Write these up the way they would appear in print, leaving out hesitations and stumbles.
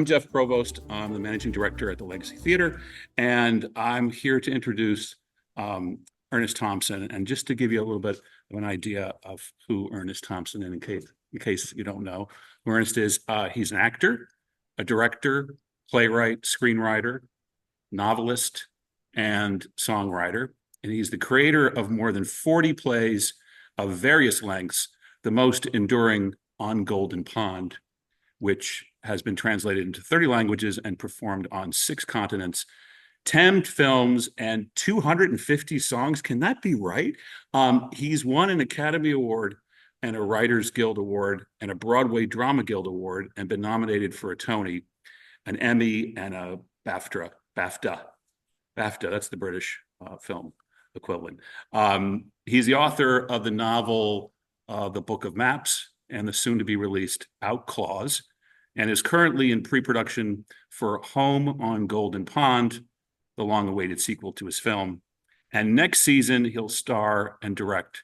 I'm Jeff Provost. I'm the managing director at the Legacy Theater, and I'm here to introduce Ernest Thompson. And just to give you a little bit of an idea of who Ernest Thompson is, in case you don't know who Ernest is, he's an actor, a director, playwright, screenwriter, novelist, and songwriter. And he's the creator of more than 40 plays of various lengths, the most enduring On Golden Pond, which has been translated into 30 languages and performed on 6 continents, 10 films, and 250 songs. Can that be right? He's won an Academy Award and a Writers Guild Award and a Broadway Drama Guild Award and been nominated for a Tony, an Emmy, and a BAFTA. That's the British film equivalent. He's the author of the novel The Book of Maps and the soon-to-be-released Outclaws, and is currently in pre-production for Home on Golden Pond, the long-awaited sequel to his film. And next season, he'll star and direct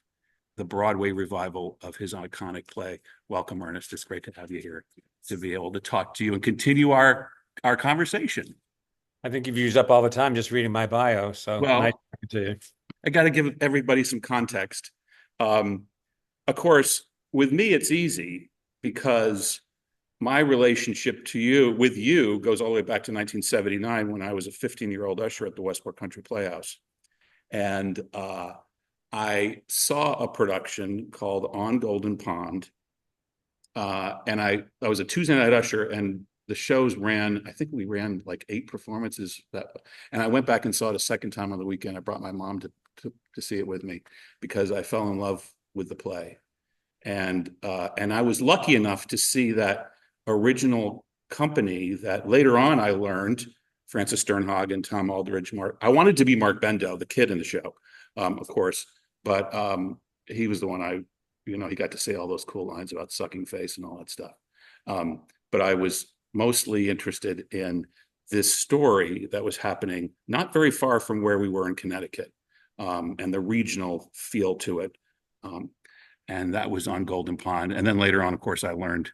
the Broadway revival of his iconic play. Welcome, Ernest. It's great to have you here to be able to talk to you and continue our conversation. I think you've used up all the time just reading my bio, so well, nice talking to you. I got to give everybody some context. Of course, with me, it's easy because my relationship with you goes all the way back to 1979 when I was a 15-year-old usher at the Westport Country Playhouse. And I saw a production called On Golden Pond. And I was a Tuesday night usher, and the shows ran, I think we ran like 8 performances. And I went back and saw it a second time on the weekend. I brought my mom to see it with me because I fell in love with the play. And I was lucky enough to see that original company that later on I learned, Francis Sternhagen, Tom Aldridge, I wanted to be Mark Bendo, the kid in the show, of course, but he was the one he got to say all those cool lines about sucking face and all that stuff. But I was mostly interested in this story that was happening not very far from where we were in Connecticut, and the regional feel to it. And that was On Golden Pond. And then later on, of course, I learned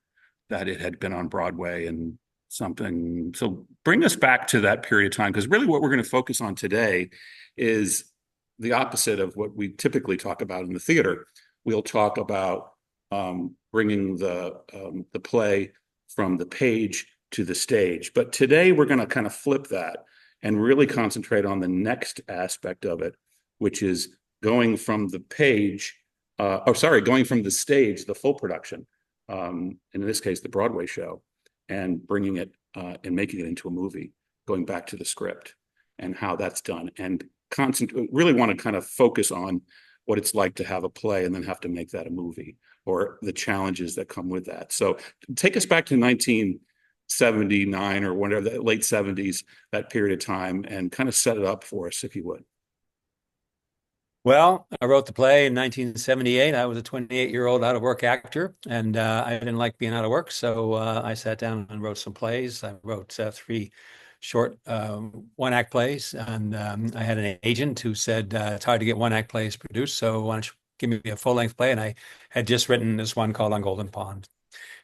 that it had been on Broadway and something. So bring us back to that period of time, because really what we're going to focus on today is the opposite of what we typically talk about in the theater. We'll talk about bringing the play from the page to the stage. But today we're going to kind of flip that and really concentrate on the next aspect of it, which is going from the page, going from the stage, the full production, and in this case, the Broadway show, and bringing it and making it into a movie, going back to the script and how that's done, and really want to kind of focus on what it's like to have a play and then have to make that a movie, or the challenges that come with that. So take us back to 1979 or whatever, the late 70s, that period of time, and kind of set it up for us, if you would. Well, I wrote the play in 1978. I was a 28-year-old out-of-work actor, and I didn't like being out of work, so I sat down and wrote some plays. I wrote 3 short one-act plays, and I had an agent who said it's hard to get one-act plays produced, so why don't you give me a full-length play? And I had just written this one called On Golden Pond.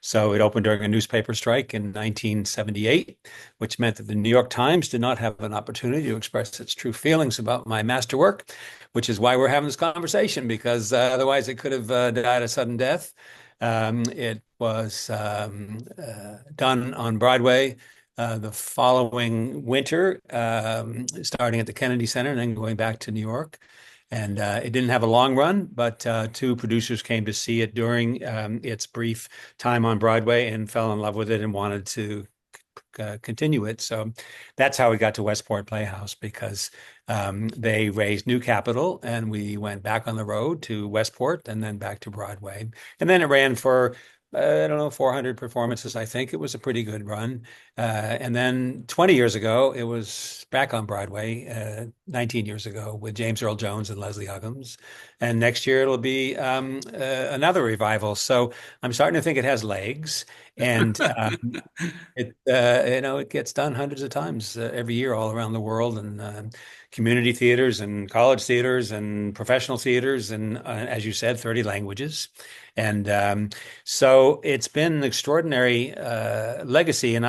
So it opened during a newspaper strike in 1978, which meant that the New York Times did not have an opportunity to express its true feelings about my masterwork, which is why we're having this conversation, because otherwise it could have died a sudden death. It was done on Broadway the following winter, starting at the Kennedy Center and then going back to New York. And it didn't have a long run, but 2 producers came to see it during its brief time on Broadway and fell in love with it and wanted to continue it. So that's how we got to Westport Playhouse, because they raised new capital and we went back on the road to Westport and then back to Broadway. And then it ran for 400 performances. I think it was a pretty good run. And then 20 years ago, it was back on Broadway, 19 years ago, with James Earl Jones and Leslie Uggams. And next year it'll be another revival. So I'm starting to think it has legs. And it gets done hundreds of times every year all around the world. And community theaters and college theaters and professional theaters, and as you said, 30 languages. And so it's been an extraordinary legacy. And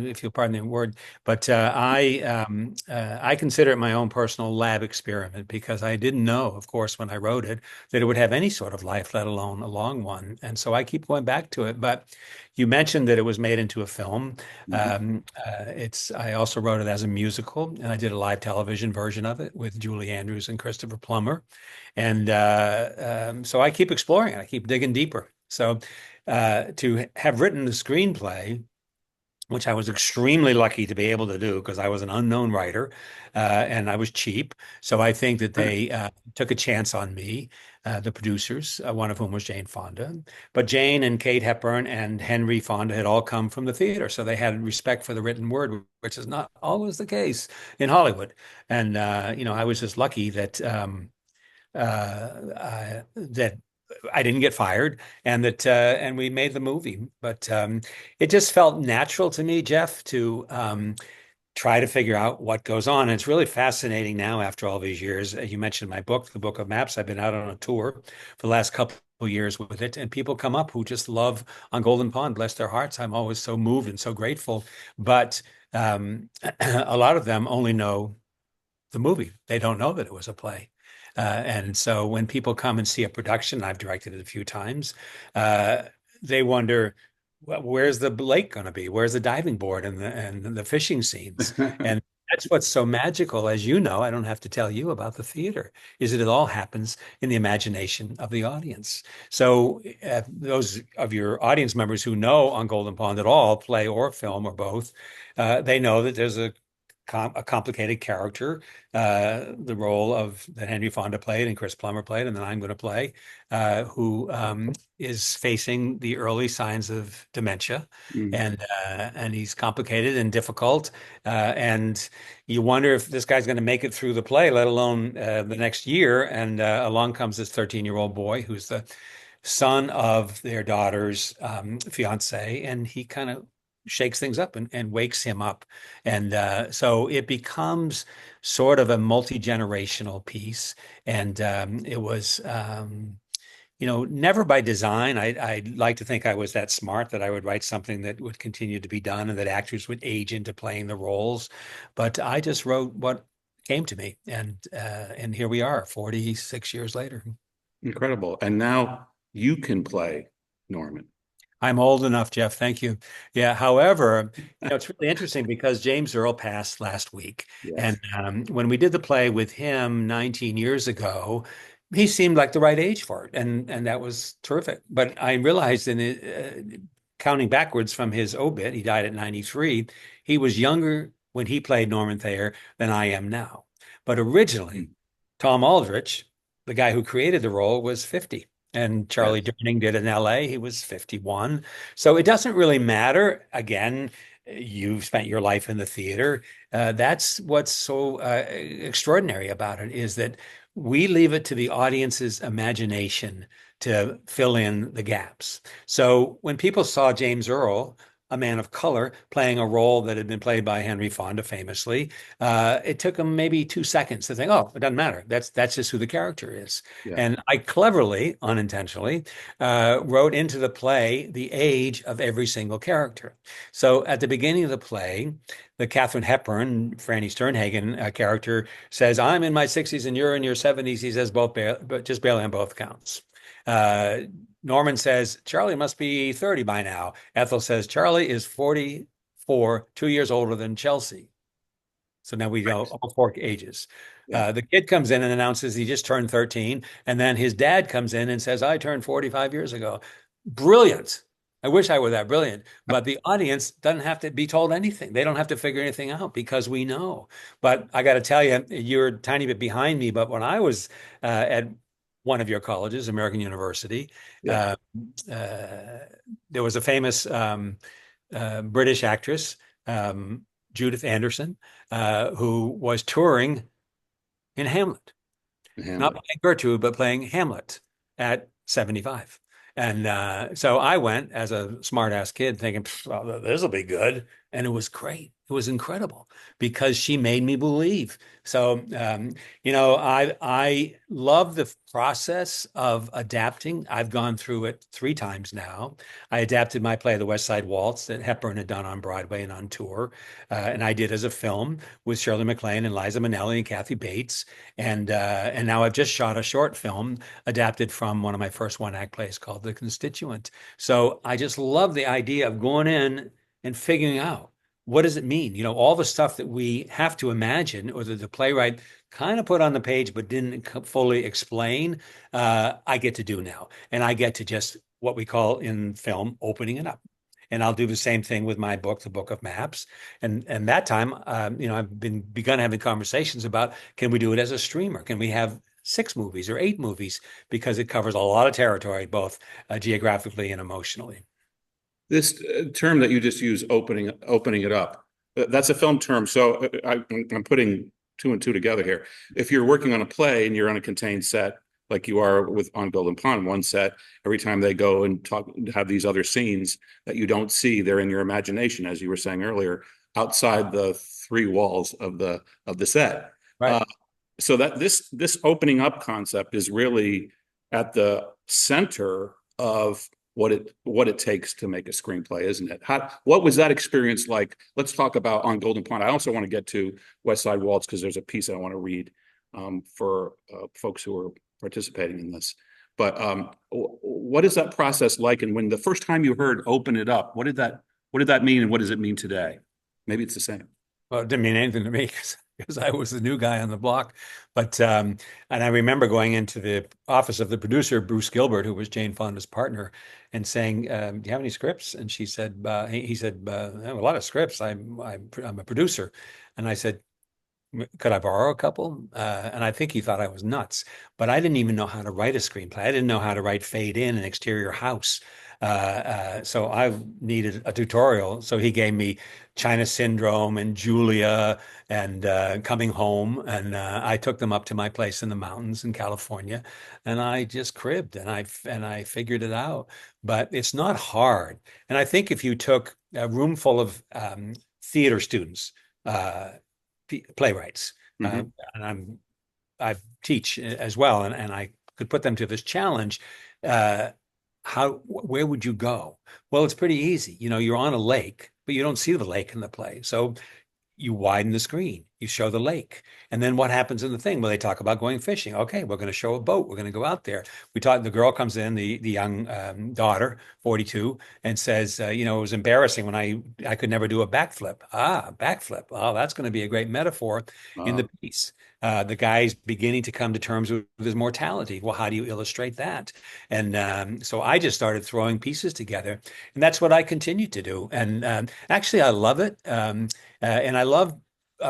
if you'll pardon the word, but I consider it my own personal lab experiment because I didn't know, of course, when I wrote it, that it would have any sort of life, let alone a long one. And so I keep going back to it. But you mentioned that it was made into a film. Mhm. I also wrote it as a musical, and I did a live television version of it with Julie Andrews and Christopher Plummer. And so I keep exploring it. I keep digging deeper. So to have written the screenplay, which I was extremely lucky to be able to do because I was an unknown writer and I was cheap. So I think that they took a chance on me, the producers, one of whom was Jane Fonda. But Jane and Kate Hepburn and Henry Fonda had all come from the theater. So they had respect for the written word, which is not always the case in Hollywood. And, I was just lucky that I didn't get fired and that and we made the movie. But it just felt natural to me, Jeff, to try to figure out what goes on. And it's really fascinating now after all these years. You mentioned my book, The Book of Maps. I've been out on a tour for the last couple of years with it, and people come up who just love On Golden Pond, bless their hearts. I'm always so moved and so grateful. But a lot of them only know the movie. They don't know that it was a play. And so when people come and see a production, I've directed it a few times, uh, they wonder, well, where's the lake going to be? Where's the diving board and the fishing scenes? And that's what's so magical, as you know, I don't have to tell you about the theater, is that it all happens in the imagination of the audience. So those of your audience members who know On Golden Pond at all, play or film or both, they know that there's a complicated character, the role of that Henry Fonda played and Chris Plummer played, and then I'm going to play, who is facing the early signs of dementia, Mm. and he's complicated and difficult, and you wonder if this guy's going to make it through the play, let alone the next year. And along comes this 13-year-old boy who's the son of their daughter's fiance, and he kind of shakes things up and wakes him up. And so it becomes sort of a multi-generational piece. And it was, never by design. I'd like to think I was that smart that I would write something that would continue to be done and that actors would age into playing the roles. But I just wrote what came to me. And here we are, 46 years later. Incredible. And now you can play Norman. I'm old enough, Jeff. Thank you. Yeah. However, it's really interesting because James Earl passed last week. Yes. And when we did the play with him 19 years ago, he seemed like the right age for it. And that was terrific. But I realized in it, counting backwards from his obit, he died at 93. He was younger when he played Norman Thayer than I am now. But originally, Tom Aldrich, the guy who created the role, was 50. And Charlie Yes. Durning did in LA. He was 51. So it doesn't really matter. Again, you've spent your life in the theater. That's what's so extraordinary about it is that we leave it to the audience's imagination to fill in the gaps. So when people saw James Earl, a man of color, playing a role that had been played by Henry Fonda famously, it took them maybe 2 seconds to think, oh, it doesn't matter. That's just who the character is. Yeah. And I cleverly, unintentionally, wrote into the play the age of every single character. So at the beginning of the play, the Katharine Hepburn, Franny Sternhagen character says, I'm in my 60s and you're in your 70s. He says both, but just barely on both counts. Norman says, Charlie must be 30 by now. Ethel says, Charlie is 44, 2 years older than Chelsea. So now we know all four ages. Yeah. The kid comes in and announces he just turned 13. And then his dad comes in and says, I turned 45 years ago. Brilliant. I wish I were that brilliant. But the audience doesn't have to be told anything. They don't have to figure anything out because we know. But I got to tell you, you're a tiny bit behind me. But when I was at one of your colleges, American University, Yeah. uh, there was a famous British actress, Judith Anderson, who was touring in Hamlet, not Hamlet. playing Gertrude, but playing Hamlet at 75. And so I went as a smart ass kid thinking, well, this will be good. And it was great. It was incredible because she made me believe. So, I love the process of adapting. I've gone through it 3 times now. I adapted my play, The West Side Waltz, that Hepburn had done on Broadway and on tour, and I did as a film with Shirley MacLaine and Liza Minnelli and Kathy Bates. And now I've just shot a short film adapted from one of my first one-act plays called The Constituent. So I just love the idea of going in and figuring out what does it mean? All the stuff that we have to imagine or that the playwright kind of put on the page but didn't fully explain, I get to do now. And I get to just what we call in film opening it up. And I'll do the same thing with my book, The Book of Maps. And that time, I've begun having conversations about, can we do it as a streamer? Can we have 6 movies or 8 movies? Because it covers a lot of territory, both geographically and emotionally. This term that you just used, opening it up, that's a film term. So I'm putting two and two together here. If you're working on a play and you're on a contained set, like you are with on Golden Pond, one set, every time they go and have these other scenes that you don't see, they're in your imagination, as you were saying earlier, outside the 3 walls of the set. Right. So that this opening up concept is really at the center of what it takes to make a screenplay, isn't it? What was that experience like? Let's talk about on Golden Pond. I also want to get to West Side Waltz because there's a piece I want to read for folks who are participating in this. But what is that process like? And when the first time you heard "open it up," what did that mean, and what does it mean today? Maybe it's the same. Well, it didn't mean anything to me because I was the new guy on the block. And I remember going into the office of the producer, Bruce Gilbert, who was Jane Fonda's partner, and saying, "Do you have any scripts?" And she said, he said, "I have a lot of scripts. I'm a producer." And I said, "Could I borrow a couple?" And I think he thought I was nuts, but I didn't even know how to write a screenplay. I didn't know how to write fade in an exterior house. So I needed a tutorial. So he gave me China Syndrome and Julia and Coming Home. And I took them up to my place in the mountains in California. And I just cribbed and I figured it out. But it's not hard. And I think if you took a room full of theater students, playwrights, Mm-hmm. and I teach as well, and I could put them to this challenge. Where would you go? Well, it's pretty easy. You're on a lake, but you don't see the lake in the play. So you widen the screen, you show the lake. And then what happens in the thing? Well, they talk about going fishing. Okay, we're going to show a boat. We're going to go out there. The girl comes in, the young daughter, 42, and says, it was embarrassing when I could never do a backflip. Backflip. Oh, that's going to be a great metaphor in the piece. The guy's beginning to come to terms with his mortality. Well, how do you illustrate that? And so I just started throwing pieces together, and that's what I continue to do. And actually, I love it. And I love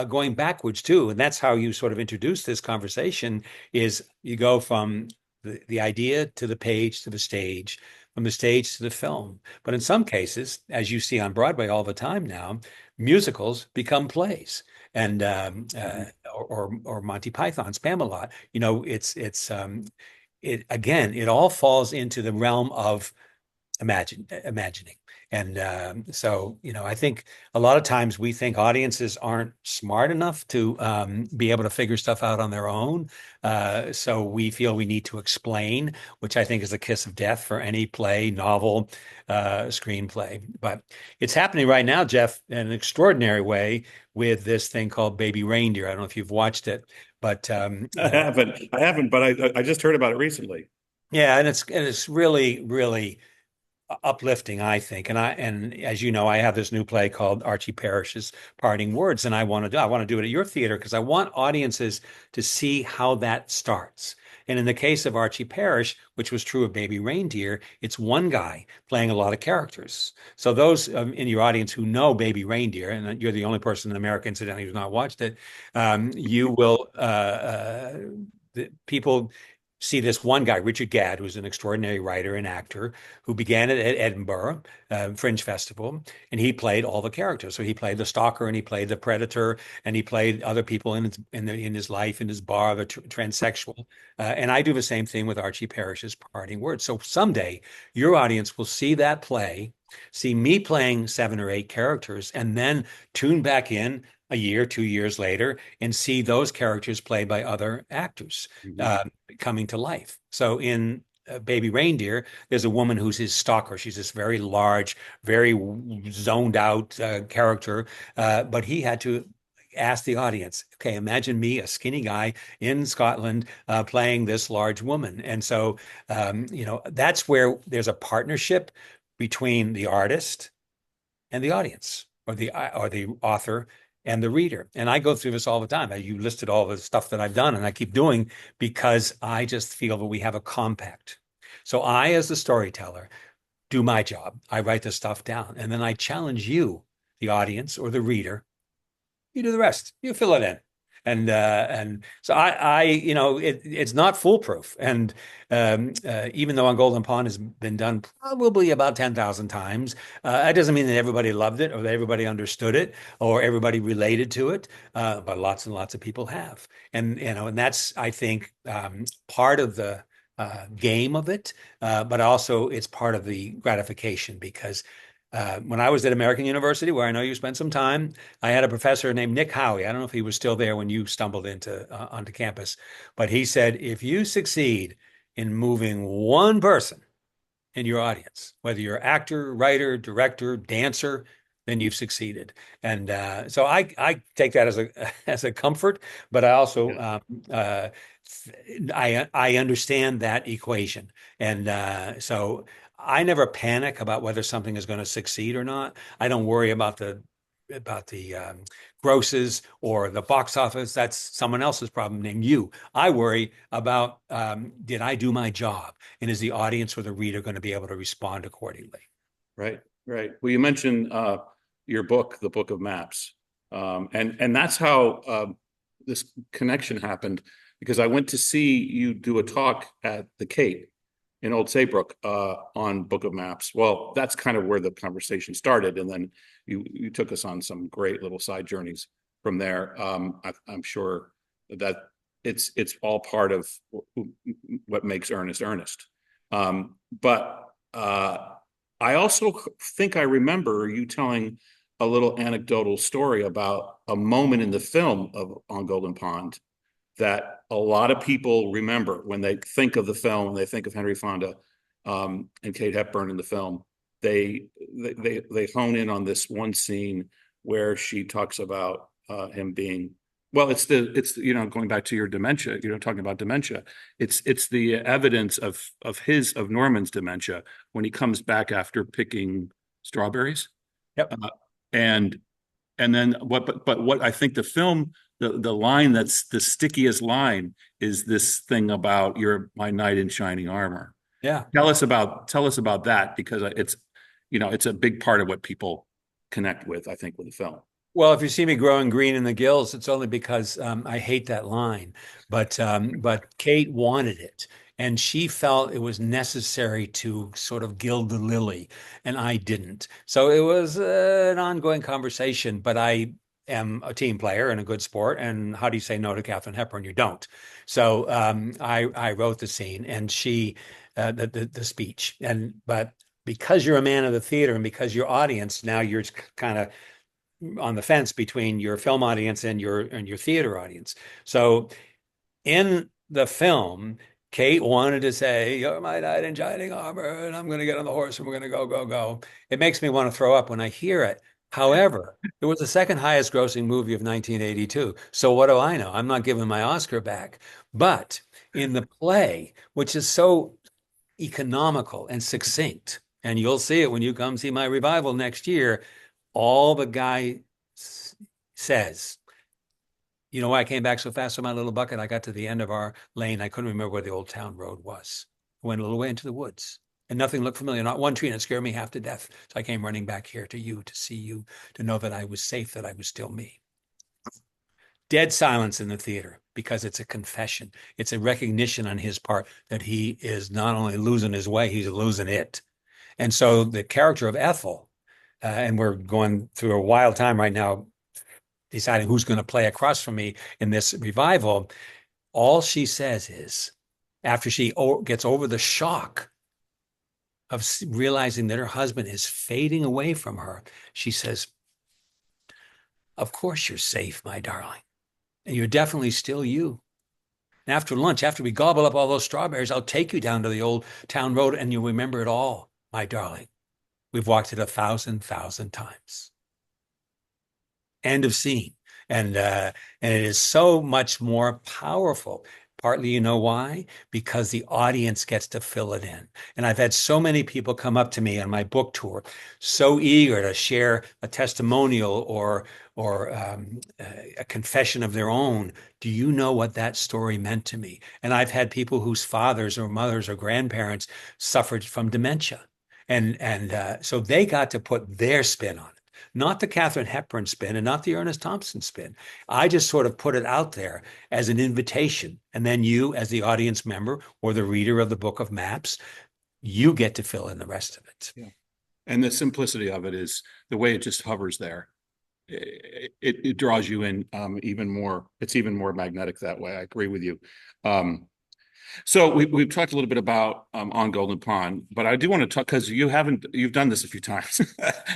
going backwards too. And that's how you sort of introduce this conversation is you go from the idea to the page to the stage, from the stage to the film. But in some cases, as you see on Broadway all the time now, musicals become plays. And or Monty Python's Spamalot. It all falls into the realm of imagining. And so, I think a lot of times we think audiences aren't smart enough to be able to figure stuff out on their own. So we feel we need to explain, which I think is the kiss of death for any play, novel, screenplay. But it's happening right now, Jeff, in an extraordinary way with this thing called Baby Reindeer. I don't know if you've watched it, but I haven't, but I just heard about it recently. yeah, and it's really, really uplifting, I think. And as you know, I have this new play called Archie Parrish's Parting Words, and I want to do it at your theater because I want audiences to see how that starts. And in the case of Archie Parrish, which was true of Baby Reindeer, it's one guy playing a lot of characters. So those in your audience who know Baby Reindeer, and you're the only person in America, incidentally, who's not watched it, you will, people see this one guy, Richard Gadd, who's an extraordinary writer and actor, who began at Edinburgh Fringe Festival, and he played all the characters. So he played the stalker, and he played the predator, and he played other people in his life, in his bar, the transsexual. And I do the same thing with Archie Parrish's Parting Words. So someday your audience will see that play see me playing 7 or 8 characters, and then tune back in a year, 2 years later, and see those characters played by other actors Mhm. coming to life. So in Baby Reindeer, there's a woman who's his stalker. She's this very large, very zoned out character, but he had to ask the audience, okay, imagine me, a skinny guy in Scotland, playing this large woman. And so, that's where there's a partnership between the artist and the audience, or the author and the reader. And I go through this all the time. You listed all the stuff that I've done, and I keep doing because I just feel that we have a compact. So I, as the storyteller, do my job. I write the stuff down, and then I challenge you, the audience or the reader. You do the rest. You fill it in. And so it's not foolproof. And even though On Golden Pond has been done probably about 10,000 times, that doesn't mean that everybody loved it or that everybody understood it or everybody related to it. But lots and lots of people have. And that's, I think, part of the game of it, but also it's part of the gratification because when I was at American University, where I know you spent some time, I had a professor named Nick Howie. I don't know if he was still there when you stumbled onto campus, but he said, if you succeed in moving one person in your audience, whether you're actor, writer, director, dancer, then you've succeeded. And so I take that as a as a comfort, but I also Yeah. I understand that equation, and so I never panic about whether something is going to succeed or not. I don't worry about the grosses or the box office. That's someone else's problem named you. I worry about did I do my job, and is the audience or the reader going to be able to respond accordingly? Right, right. Well, you mentioned your book, The Book of Maps, and that's how this connection happened because I went to see you do a talk at the Cape in Old Saybrook on Book of Maps. Well, that's kind of where the conversation started, and then you took us on some great little side journeys from there. I'm sure that it's all part of what makes Ernest Ernest. But I also think I remember you telling a little anecdotal story about a moment in the film of On Golden Pond that a lot of people remember when they think of the film, when they think of Henry Fonda and Kate Hepburn in the film. They hone in on this one scene where she talks about him being well. It's going back to your dementia. Talking about dementia. It's the evidence of Norman's dementia when he comes back after picking strawberries. Yep. And then what I think the film, the line that's the stickiest line is this thing about "You're my knight in shining armor." Yeah. Tell us about that because it's a big part of what people connect with, I think, with the film. Well, if you see me growing green in the gills, it's only because I hate that line. But Kate wanted it, and she felt it was necessary to sort of gild the lily, and I didn't. So it was an ongoing conversation. But I am a team player and a good sport. And how do you say no to Katharine Hepburn? You don't. So I wrote the scene, and she the speech, but because you're a man of the theater and because your audience now you're kind of on the fence between your film audience and your theater audience. So in the film, Kate wanted to say, "You're my knight in shining armor, and I'm going to get on the horse and we're going to go, go, go." It makes me want to throw up when I hear it. However, it was the second highest grossing movie of 1982. So what do I know? I'm not giving my Oscar back. But in the play, which is so economical and succinct, and you'll see it when you come see my revival next year, all the guy says, "You know why I came back so fast with my little bucket? I got to the end of our lane. I couldn't remember where the old town road was. I went a little way into the woods and nothing looked familiar, not one tree, and it scared me half to death. So I came running back here to you, to see you, to know that I was safe, that I was still me." Dead silence in the theater because it's a confession. It's a recognition on his part that he is not only losing his way, he's losing it. And so the character of Ethel, and we're going through a wild time right now, deciding who's going to play across from me in this revival. All she says is, after she gets over the shock of realizing that her husband is fading away from her, she says, "Of course you're safe, my darling. And you're definitely still you. And after lunch, after we gobble up all those strawberries, I'll take you down to the old town road and you'll remember it all, my darling. We've walked it 1,000 times." End of scene. And it is so much more powerful. Partly, you know why? Because the audience gets to fill it in. And I've had so many people come up to me on my book tour, so eager to share a testimonial or a confession of their own. Do you know what that story meant to me? And I've had people whose fathers or mothers or grandparents suffered from dementia. And so they got to put their spin on it. Not the Katharine Hepburn spin and not the Ernest Thompson spin. I just sort of put it out there as an invitation. And then you, as the audience member or the reader of the book of maps, you get to fill in the rest of it. Yeah. And the simplicity of it is the way it just hovers there. It draws you in even more. It's even more magnetic that way. I agree with you. So we've talked a little bit about On Golden Pond, but I do want to talk because you've done this a few times.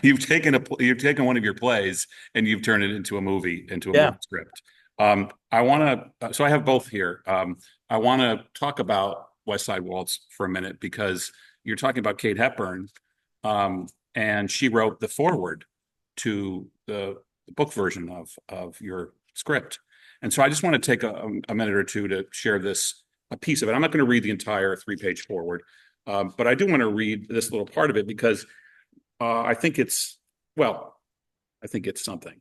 You've taken one of your plays and you've turned it into a movie, movie script. I want to, so I have both here. I want to talk about West Side Waltz for a minute because you're talking about Kate Hepburn, and she wrote the foreword to the book version of your script. And so I just want to take a minute or two to share a piece of it. I'm not going to read the entire 3-page foreword, but I do want to read this little part of it because I think it's something.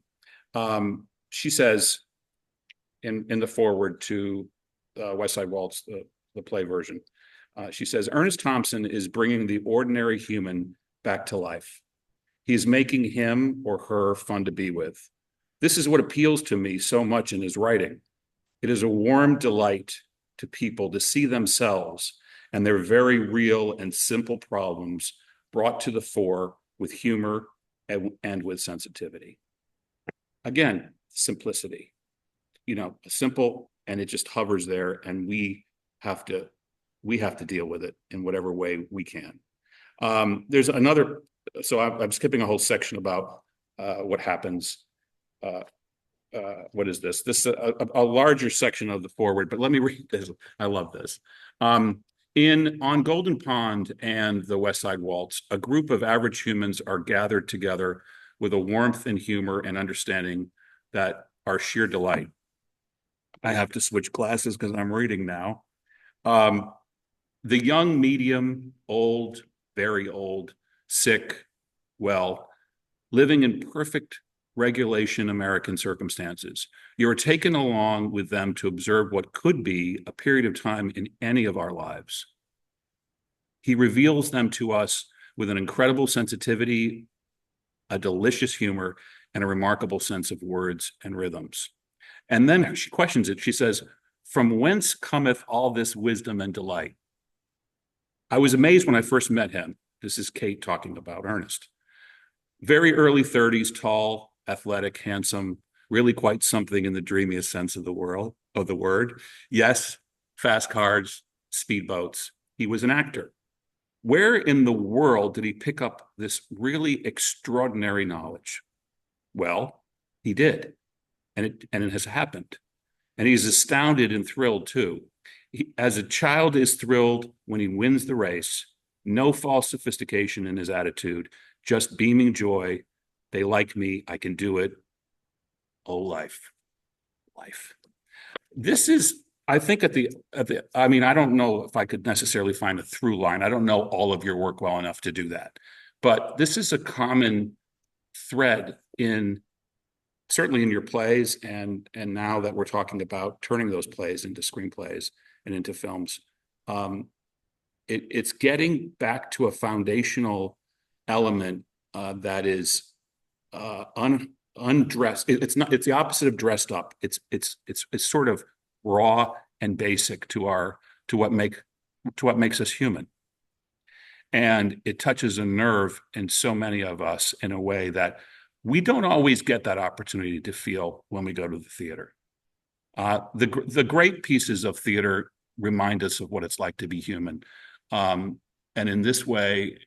She says in the foreword to West Side Waltz, the play version, she says, Ernest Thompson is bringing the ordinary human back to life. He's making him or her fun to be with. This is what appeals to me so much in his writing. It is a warm delight to people to see themselves and their very real and simple problems brought to the fore with humor and with sensitivity. Again, simplicity, simple, and it just hovers there, and we have to deal with it in whatever way we can. There's another, so I'm skipping a whole section about what happens. What is this? This is a larger section of the foreword, but let me read this. I love this. On Golden Pond and the West Side Waltz, a group of average humans are gathered together with a warmth and humor and understanding that are sheer delight. I have to switch glasses because I'm reading now. The young, medium, old, very old, sick, well, living in perfect regulation American circumstances. You are taken along with them to observe what could be a period of time in any of our lives. He reveals them to us with an incredible sensitivity, a delicious humor, and a remarkable sense of words and rhythms. And then she questions it. She says, from whence cometh all this wisdom and delight? I was amazed when I first met him. This is Kate talking about Ernest. Very early 30s, tall, athletic, handsome, really quite something in the dreamiest sense of the word. Yes, fast cars, speedboats. He was an actor. Where in the world did he pick up this really extraordinary knowledge? Well, he did, and it has happened. And he's astounded and thrilled too. As a child is thrilled when he wins the race, no false sophistication in his attitude, just beaming joy. They like me. I can do it. Oh, life. This is, I think I mean, I don't know if I could necessarily find a through line. I don't know all of your work well enough to do that. But this is a common thread certainly in your plays, and now that we're talking about turning those plays into screenplays and into films. It's getting back to a foundational element that is undressed. It's the opposite of dressed up. It's sort of raw and basic to what makes us human. And it touches a nerve in so many of us in a way that we don't always get that opportunity to feel when we go to the theater. The great pieces of theater remind us of what it's like to be human. And in this way,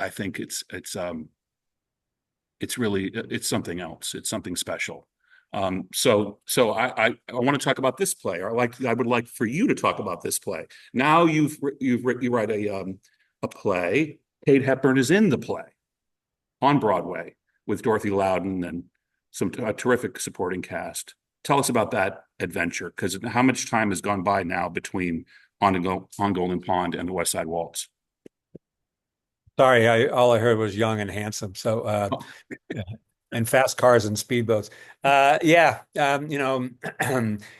I think it's really it's something else. It's something special. So I want to talk about this play. Or I would like for you to talk about this play. Now you write a play. Kate Hepburn is in the play on Broadway with Dorothy Loudon and a terrific supporting cast. Tell us about that adventure, because how much time has gone by now between on Golden Pond and the West Side Waltz? Sorry, all I heard was young and handsome. So, yeah, and fast cars and speedboats. Yeah,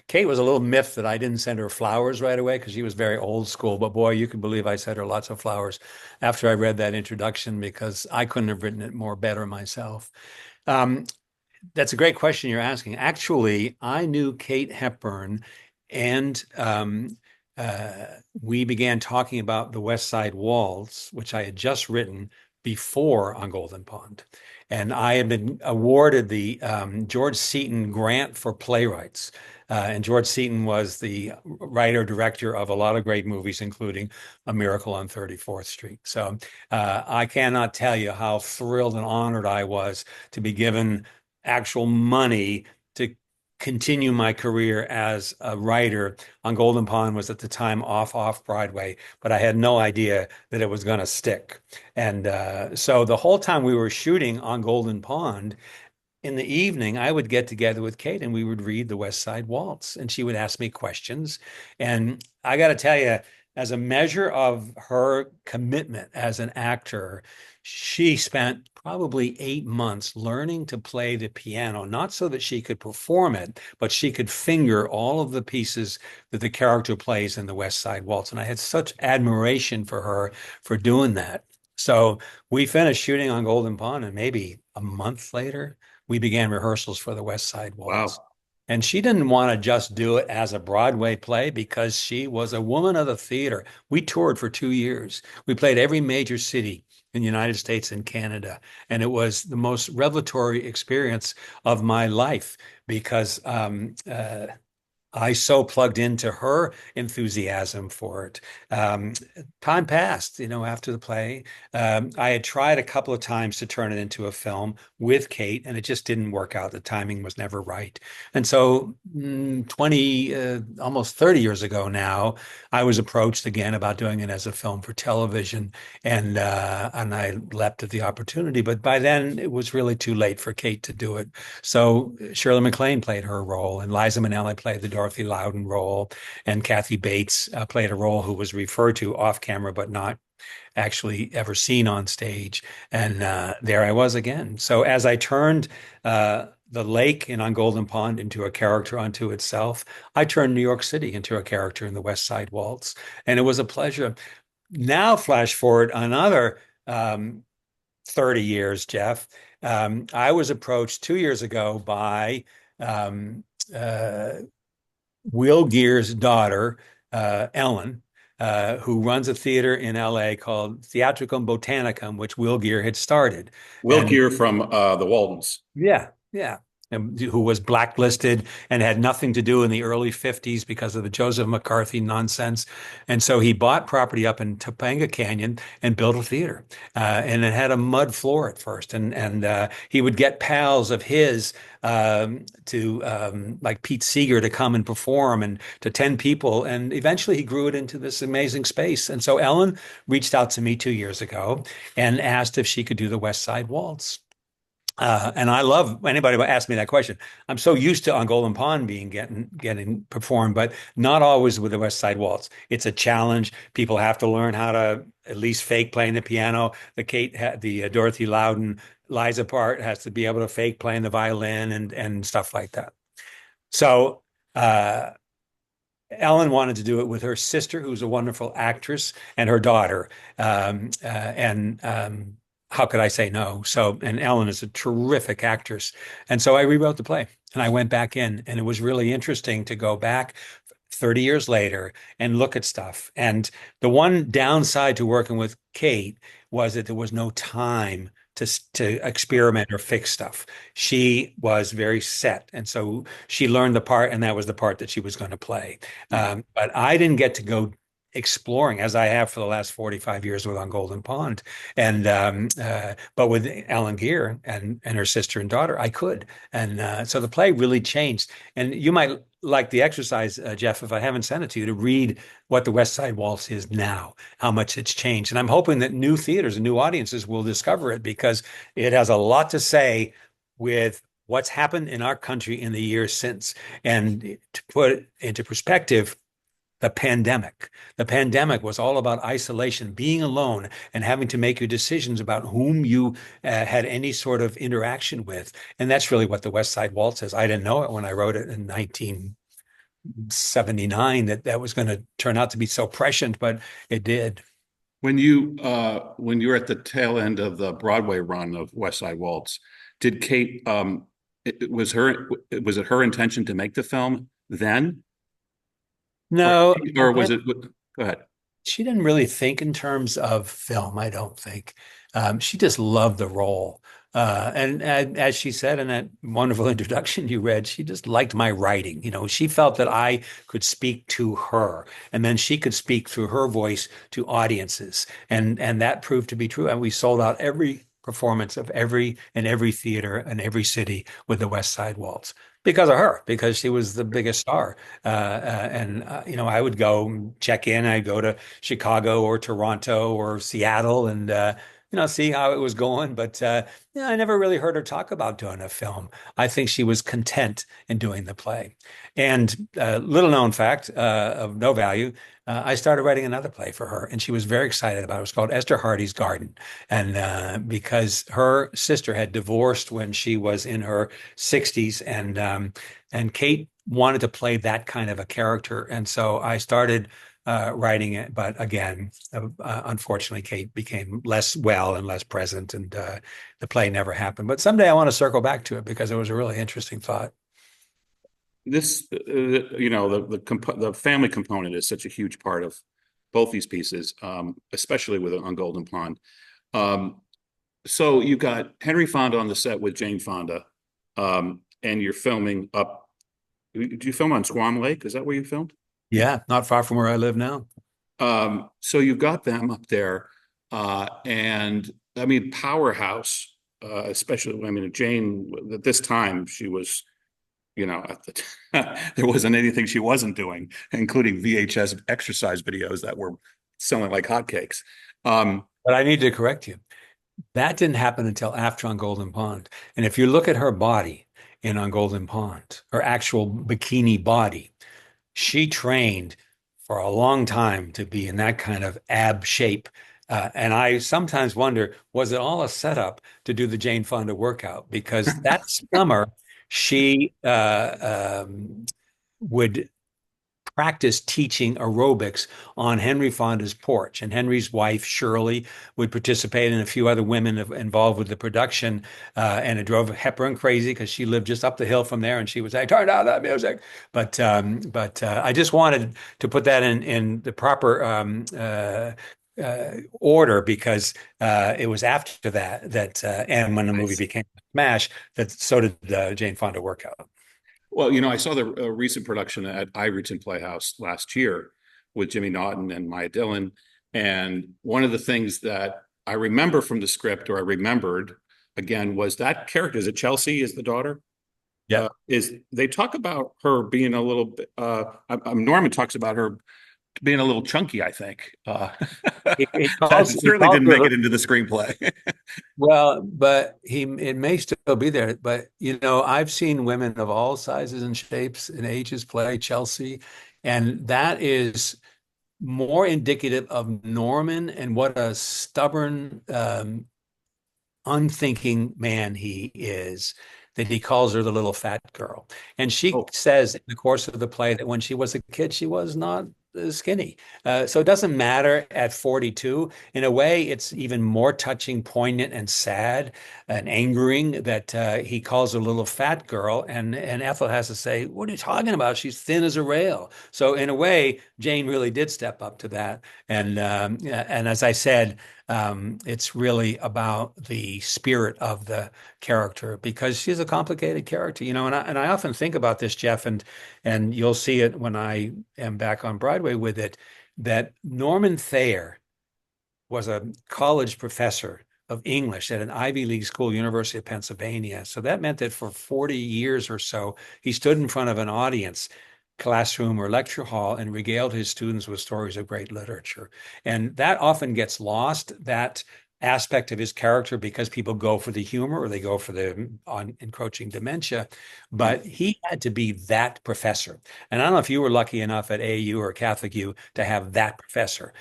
Kate was a little miffed that I didn't send her flowers right away because she was very old school. But boy, you can believe I sent her lots of flowers after I read that introduction because I couldn't have written it more better myself. Um, that's a great question you're asking. Actually, I knew Kate Hepburn, and uh, we began talking about the West Side Waltz, which I had just written before on Golden Pond. And I had been awarded the George Seaton Grant for Playwrights. And George Seaton was the writer director of a lot of great movies, including A Miracle on 34th Street. So I cannot tell you how thrilled and honored I was to be given actual money to continue my career as a writer. On Golden Pond was at the time off Broadway, but I had no idea that it was going to stick. And so the whole time we were shooting on Golden Pond, in the evening, I would get together with Kate and we would read the West Side Waltz, and she would ask me questions. And I got to tell you, as a measure of her commitment as an actor, she spent probably 8 months learning to play the piano, not so that she could perform it, but she could finger all of the pieces that the character plays in the West Side Waltz. And I had such admiration for her for doing that. So we finished shooting on Golden Pond, and maybe a month later, we began rehearsals for the West Side Waltz. Wow. And she didn't want to just do it as a Broadway play because she was a woman of the theater. We toured for 2 years. We played every major city in the United States and Canada. And it was the most revelatory experience of my life because I so plugged into her enthusiasm for it. Um, Time passed, after the play. I had tried a couple of times to turn it into a film with Kate, and it just didn't work out. The timing was never right. And so, 20, almost 30 years ago now, I was approached again about doing it as a film for television, and I leapt at the opportunity. But by then, it was really too late for Kate to do it. So Shirley MacLaine played her role, and Liza Minnelli played the Dorothy Loudon role, and Kathy Bates played a role who was referred to off camera but not actually ever seen on stage. And there I was again. So as I turned the lake in On Golden Pond into a character unto itself, I turned New York City into a character in the West Side Waltz, and it was a pleasure. Now, flash forward another 30 years, Jeff. I was approached 2 years ago by um, uh, Will Geer's daughter, Ellen, who runs a theater in LA called Theatricum Botanicum, which Will Geer had started. Will And Geer from the Waldens. yeah, yeah. And who was blacklisted and had nothing to do in the early 50s because of the Joseph McCarthy nonsense. And so he bought property up in Topanga Canyon and built a theater. And it had a mud floor at first. And he would get pals of his to like Pete Seeger to come and perform, and to 10 people. And eventually he grew it into this amazing space. And so Ellen reached out to me 2 years ago and asked if she could do the West Side Waltz. And I love anybody who asks me that question. I'm so used to On Golden Pond being getting performed, but not always with the West Side Waltz. It's a challenge. People have to learn how to at least fake playing the piano. The Dorothy Loudon Liza part has to be able to fake playing the violin and stuff like that. So uh, Ellen wanted to do it with her sister, who's a wonderful actress, and her daughter. And how could I say no? So, and Ellen is a terrific actress. And so I rewrote the play and I went back in, and it was really interesting to go back 30 years later and look at stuff. And the one downside to working with Kate was that there was no time to experiment or fix stuff. She was very set, and so she learned the part, and that was the part that she was going to play. But I didn't get to go exploring, as I have for the last 45 years with On Golden Pond. And but with Ellen Geer and her sister and daughter, I could. And so the play really changed. And you might like the exercise, Jeff, if I haven't sent it to you, to read what the West Side Waltz is now, how much it's changed. And I'm hoping that new theaters and new audiences will discover it because it has a lot to say with what's happened in our country in the years since. And to put it into perspective, the pandemic. The pandemic was all about isolation, being alone, and having to make your decisions about whom you had any sort of interaction with. And that's really what the West Side Waltz is. I didn't know it when I wrote it in 1979 that that was going to turn out to be so prescient, but it did. When you were at the tail end of the Broadway run of West Side Waltz, did Kate was it her intention to make the film then? Or, No, or was it, go ahead. she didn't really think in terms of film, I don't think. She just loved the role. And as she said in that wonderful introduction you read, she just liked my writing. You know, she felt that I could speak to her, and then she could speak through her voice to audiences. And that proved to be true. And we sold out every performance of every theater in every city with the West Side Waltz because of her, because she was the biggest star. You know, I would go check in. I'd go to Chicago or Toronto or Seattle and, you know, see how it was going. But yeah, I never really heard her talk about doing a film. I think she was content in doing the play. And little known fact of no value, I started writing another play for her, and she was very excited about it. It was called Esther Hardy's Garden. And because her sister had divorced when she was in her 60s, and Kate wanted to play that kind of a character. And so I started writing it. But again, unfortunately, Kate became less well and less present, and the play never happened. But someday I want to circle back to it because it was a really interesting thought. This, you know, the family component is such a huge part of both these pieces, especially with On Golden Pond. Um, so you got Henry Fonda on the set with Jane Fonda, and you're filming up. Did you film on Squam Lake? Is that where you filmed? Yeah, not far from where I live now. So you've got them up there, and I mean, powerhouse, especially, I mean, Jane, at this time, she was, you know, there wasn't anything she wasn't doing, including VHS exercise videos that were selling like hotcakes. Um, But I need to correct you. That didn't happen until after On Golden Pond. And if you look at her body in On Golden Pond, her actual bikini body, she trained for a long time to be in that kind of ab shape. And I sometimes wonder, was it all a setup to do the Jane Fonda workout? Because that summer, she would practice teaching aerobics on Henry Fonda's porch. And Henry's wife, Shirley, would participate, and a few other women involved with the production. And it drove Hepburn crazy because she lived just up the hill from there, and she would say, "Turn down that music." But I just wanted to put that in the proper order because it was after that and when the movie became a smash, that so did Jane Fonda workout. well, you know, I saw the recent production at Ireton Playhouse last year with Jimmy Naughton and Maya Dillon. And one of the things that I remember from the script, or I remembered again, was that character, is it Chelsea, is the daughter? Yeah. Is they talk about her being a little bit, Norman talks about her being a little chunky, I think. That He certainly calls didn't make her, it into the screenplay. well, but it may still be there. But you know, I've seen women of all sizes and shapes and ages play Chelsea, and that is more indicative of Norman and what a stubborn, unthinking man he is, that he calls her the little fat girl. And she Oh, says in the course of the play that when she was a kid, she was not skinny. So it doesn't matter at 42. In a way, it's even more touching, poignant, and sad and angering that he calls her a little fat girl. And Ethel has to say, "What are you talking about? She's thin as a rail." So in a way, Jane really did step up to that. Yeah, and as I said, it's really about the spirit of the character because she's a complicated character, you know. And I often think about this, Jeff, and you'll see it when I am back on Broadway with it. that Norman Thayer was a college professor of English at an Ivy League school, University of Pennsylvania. So that meant that for 40 years or so, he stood in front of an audience, classroom or lecture hall, and regaled his students with stories of great literature. And that often gets lost, that aspect of his character, because people go for the humor or they go for the on encroaching dementia. But he had to be that professor. And I don't know if you were lucky enough at AU or Catholic U to have that professor.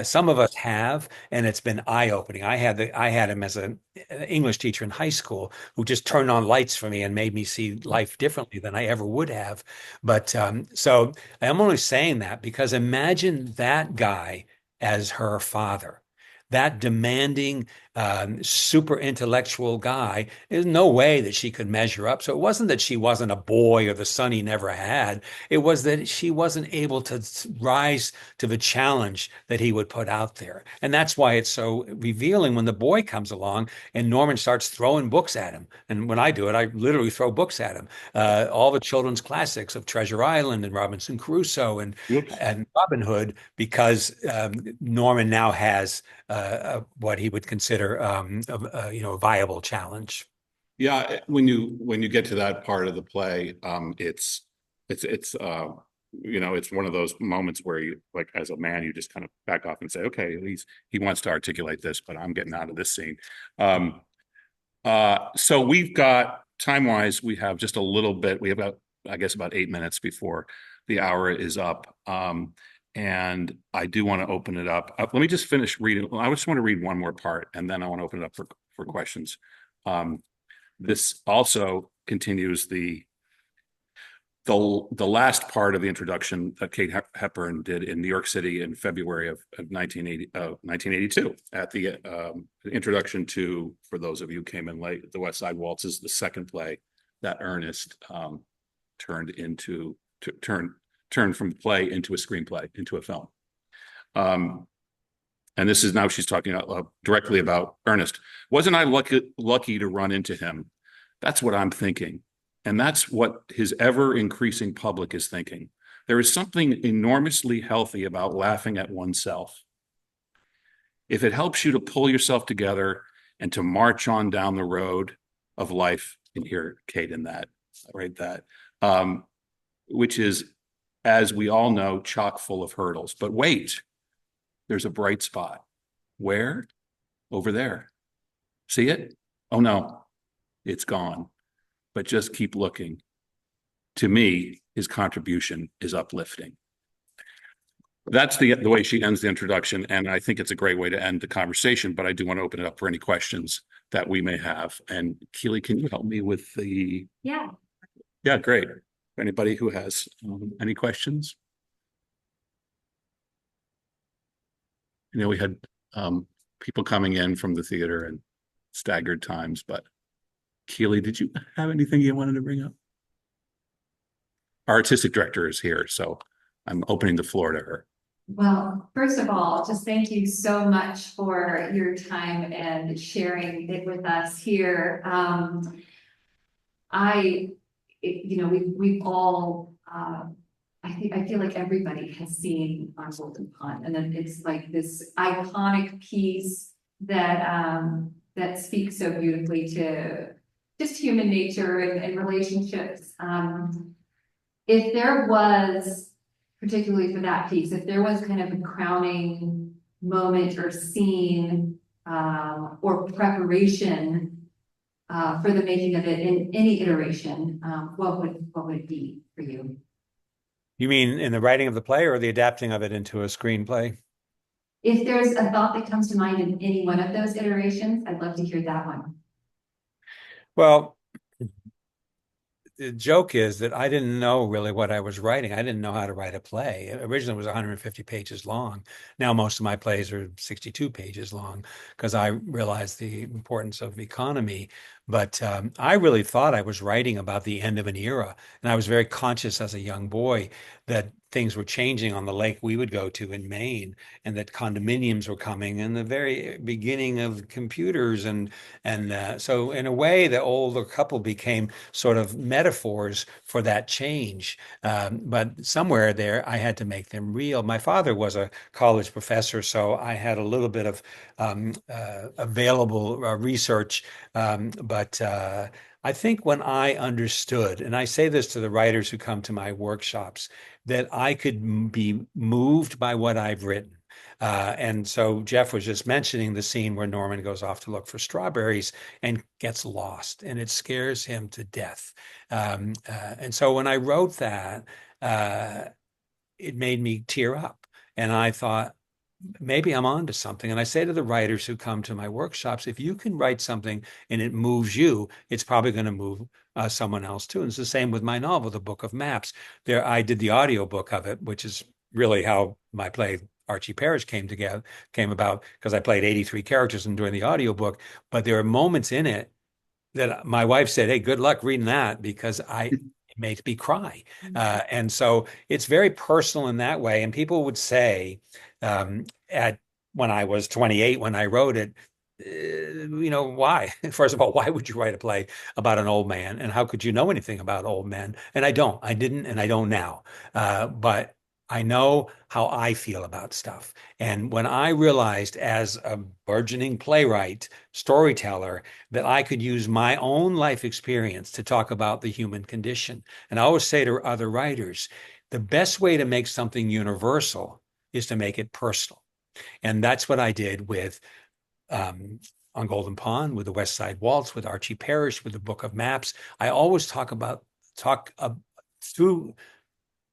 Some of us have, and it's been eye-opening. I had him as an English teacher in high school who just turned on lights for me and made me see life differently than I ever would have. But so I'm only saying that because imagine that guy as her father. That demanding, super intellectual guy, there's no way that she could measure up. So it wasn't that she wasn't a boy or the son he never had. It was that she wasn't able to rise to the challenge that he would put out there. And that's why it's so revealing when the boy comes along and Norman starts throwing books at him. And when I do it, I literally throw books at him. All the children's classics of Treasure Island and Robinson Crusoe Whoops. and Robin Hood, because Norman now has what he would consider a viable challenge. Yeah, when you get to that part of the play, it's it's one of those moments where you, like, as a man, you just kind of back off and say, okay, he wants to articulate this, but I'm getting out of this scene. So we've got, time-wise, we have just a little bit. We have about, I guess, about 8 minutes before the hour is up. And I do want to open it up. Let me just finish reading. I just want to read one more part, and then I want to open it up for questions. This also continues the last part of the introduction that Kate Hepburn did in New York City in February of 1982 at the introduction to, for those of you who came in late, The West Side Waltz is the second play that Ernest turned from play into a screenplay, into a film. And this is, now she's talking directly about Ernest. Wasn't I lucky to run into him? That's what I'm thinking. And that's what his ever-increasing public is thinking. There is something enormously healthy about laughing at oneself. If it helps you to pull yourself together and to march on down the road of life, and hear Kate in that, right? That, which is, as we all know, chock full of hurdles. But wait, there's a bright spot. Where? Over there. See it? Oh no, it's gone. But just keep looking. To me, his contribution is uplifting. That's the way she ends the introduction, and I think it's a great way to end the conversation, but I do want to open it up for any questions that we may have. And Keely, can you help me with the... Yeah. Yeah, great. Anybody who has any questions? We had people coming in from the theater and staggered times, but Keely, did you have anything you wanted to bring up? Our artistic director is here, so I'm opening the floor to her. Well, first of all, just thank you so much for your time and sharing it with us here. We've all, I feel like everybody has seen On Golden Pond, and then it's like this iconic piece that speaks so beautifully to just human nature and relationships. If there was, particularly for that piece, if there was kind of a crowning moment or scene or preparation for the making of it in any iteration, what would it be for you? You mean in the writing of the play or the adapting of it into a screenplay? If there's a thought that comes to mind in any one of those iterations, I'd love to hear that one. Well, the joke is that I didn't know really what I was writing. I didn't know how to write a play. Originally, it was 150 pages long. Now, most of my plays are 62 pages long because I realized the importance of economy. But I really thought I was writing about the end of an era. And I was very conscious as a young boy that things were changing on the lake we would go to in Maine, and that condominiums were coming, and the very beginning of computers. And so in a way, the older couple became sort of metaphors for that change. But somewhere there, I had to make them real. My father was a college professor, so I had a little bit of available research. But I think when I understood, and I say this to the writers who come to my workshops, that I could be moved by what I've written. And so Jeff was just mentioning the scene where Norman goes off to look for strawberries and gets lost, and it scares him to death. And so when I wrote that, uh, it made me tear up. And I thought, maybe I'm on to something. And I say to the writers who come to my workshops, if you can write something and it moves you, it's probably going to move someone else too. And it's the same with my novel, The Book of Maps. There, I did the audiobook of it, which is really how my play Archie Parrish came about, because I played 83 characters and doing the audiobook. But there are moments in it that my wife said, "Hey, good luck reading that," because it makes me cry. And so it's very personal in that way. And people would say, at when I was 28, when I wrote it, why? First of all, why would you write a play about an old man? And how could you know anything about old men? And I don't. I didn't, and I don't now. But I know how I feel about stuff. And when I realized as a burgeoning playwright, storyteller, that I could use my own life experience to talk about the human condition. And I always say to other writers, the best way to make something universal is to make it personal. And that's what I did with on Golden Pond, with the West Side Waltz, with Archie Parrish, with the Book of Maps. I always talk through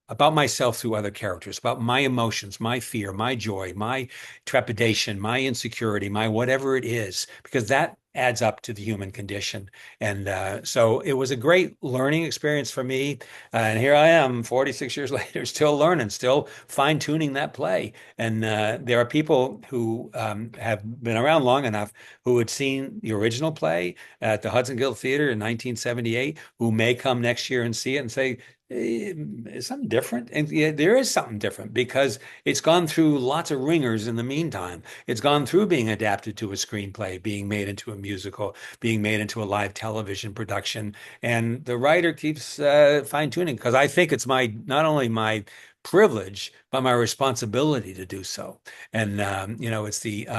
about myself through other characters, about my emotions, my fear, my joy, my trepidation, my insecurity, my whatever it is, because that adds up to the human condition. And so it was a great learning experience for me. And here I am, 46 years later, still learning, still fine tuning that play. And there are people who have been around long enough who had seen the original play at the Hudson Guild Theater in 1978, who may come next year and see it and say, is something different? And yeah, there is something different, because it's gone through lots of ringers in the meantime. It's gone through being adapted to a screenplay, being made into a musical, being made into a live television production. And the writer keeps fine tuning, because I think it's not only my privilege, but my responsibility to do so. And it's the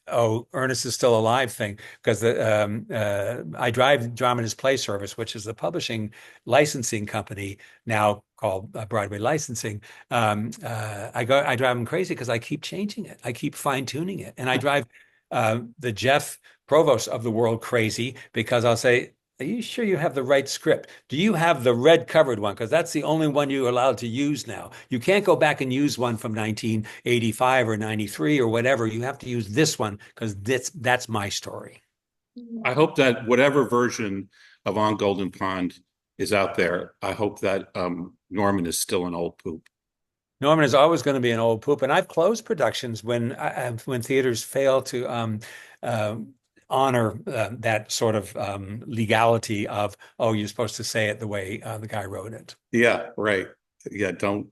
oh, Ernest is still alive thing, because I drive Dramatists Play Service, which is the publishing licensing company now called Broadway Licensing. I drive them crazy because I keep changing it. I keep fine tuning it. And I drive the Jeff Provost of the world crazy, because I'll say, are you sure you have the right script? Do you have the red covered one? Because that's the only one you're allowed to use now. You can't go back and use one from 1985 or 93 or whatever. You have to use this one, because that's my story. I hope that whatever version of On Golden Pond is out there, I hope that Norman is still an old poop. Norman is always going to be an old poop, and I've closed productions when theaters fail to uh, honor that sort of legality of, oh, you're supposed to say it the way the guy wrote it. Yeah, right. Yeah, don't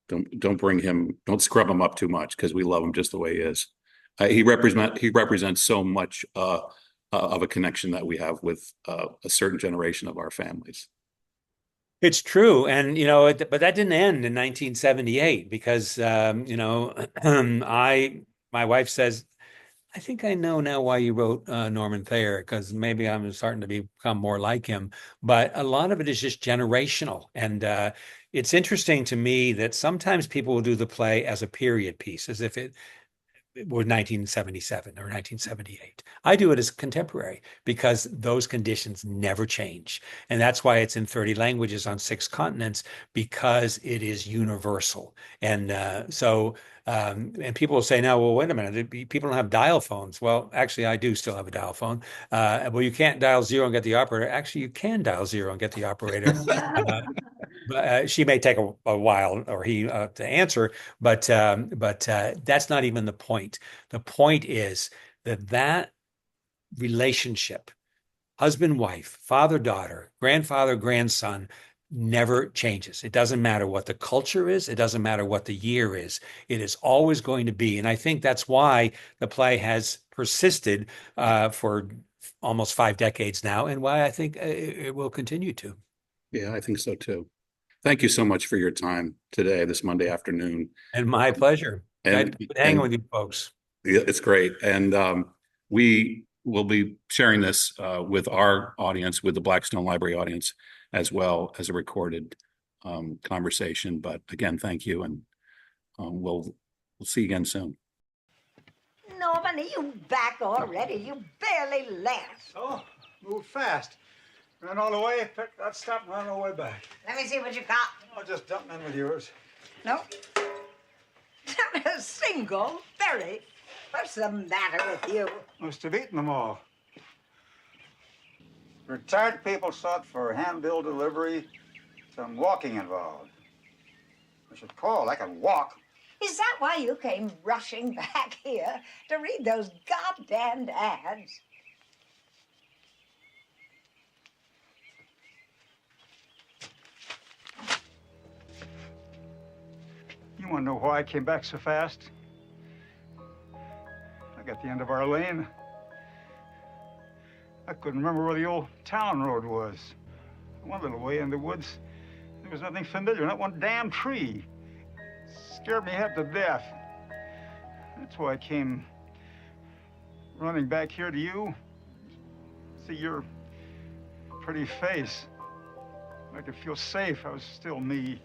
bring him, don't scrub him up too much, because we love him just the way he is. He represents so much of a connection that we have with a certain generation of our families. It's true. And, but that didn't end in 1978, because, my wife says, I think I know now why you wrote Norman Thayer, because maybe I'm starting to become more like him. But a lot of it is just generational. And it's interesting to me that sometimes people will do the play as a period piece, as if it was 1977 or 1978. I do it as contemporary, because those conditions never change. And that's why it's in 30 languages on 6 continents, because it is universal. And and people will say now, well, wait a minute, people don't have dial phones. Well, actually, I do still have a dial phone. Well, you can't dial 0 and get the operator. Actually, you can dial 0 and get the operator. She may take a while, or he to answer, but that's not even the point. The point is that relationship husband, wife, father, daughter, grandfather, grandson never changes. It doesn't matter what the culture is. It doesn't matter what the year is. It is always going to be. And I think that's why the play has persisted for almost 5 decades now, and why I think it will continue to. Yeah, I think so too. Thank you so much for your time today, this Monday afternoon. And my pleasure. And, Hanging with you folks. It's great. And we will be sharing this with our audience, with the Blackstone Library audience, as well as a recorded conversation. But again, thank you. And we'll see you again soon. Norman, are you back already? You barely left. Oh, moved fast. Ran all the way, picked that stop, and ran all the way back. Let me see what you got. I'll just dump in with yours. No. Not a single berry. What's the matter with you? Must have eaten them all. Retired people sought for hand-bill delivery. Some walking involved. I should call. I can walk. Is that why you came rushing back here to read those goddamned ads? You want to know why I came back so fast? I got the end of our lane. I couldn't remember where the old town road was. One little way in the woods, there was nothing familiar, not one damn tree. Scared me half to death. That's why I came running back here to you. See your pretty face. I could feel safe. I was still me.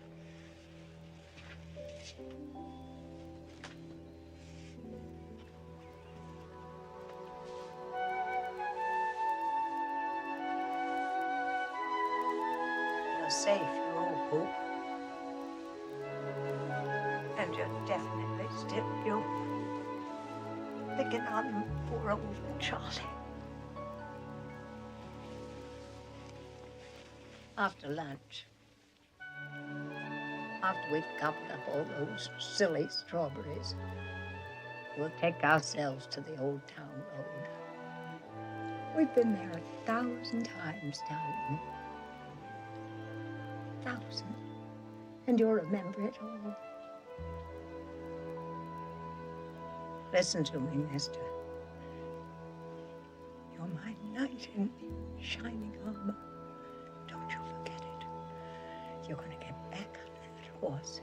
You're safe, you old poop. And you're definitely still you. Picking on poor old Charlie. After lunch, after we've gobbled up all those silly strawberries, we'll take ourselves to the old town road. We've been there 1,000 times, darling. 1,000. And you'll remember it all. Listen to me, mister. You're my knight in shining armor. Don't you forget it. You're gonna get back on that horse,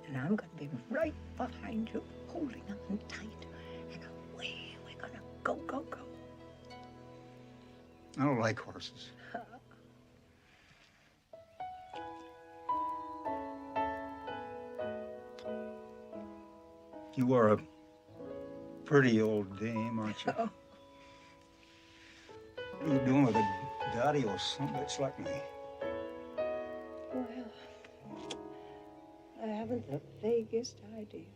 and I'm gonna be right behind you, holding on tight, and away we're gonna go, go, go. I don't like horses. You are a pretty old dame, aren't you? Oh. What are you doing with a daddy or some bitch like me? Well, I haven't the vaguest idea.